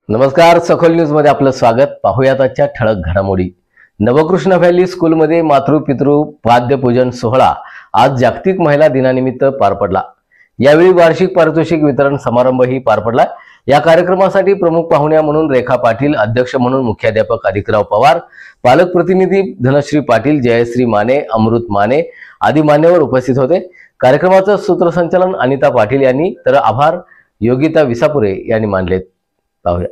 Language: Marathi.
नमस्कार, सखोल न्यूज मध्ये आपलं स्वागत. पाहूयात आजच्या ठळक घडामोडी. नवकृष्ण व्हॅली स्कूलमध्ये मातृपितृ पाद्यपूजन सोहळा आज जागतिक महिला दिनानिमित्त पार पडला. यावेळी वार्षिक पारितोषिक वितरण समारंभही पार पडला. या कार्यक्रमासाठी प्रमुख पाहुण्या म्हणून रेखा पाटील, अध्यक्ष म्हणून मुख्याध्यापक अधिकराव पवार, पालक प्रतिनिधी धनश्री पाटील, जयश्री माने, अमृत माने आदी मान्यवर उपस्थित होते. कार्यक्रमाचं सूत्रसंचालन अनिता पाटील यांनी तर आभार योगिता विसापुरे यांनी मानले. पाहूया.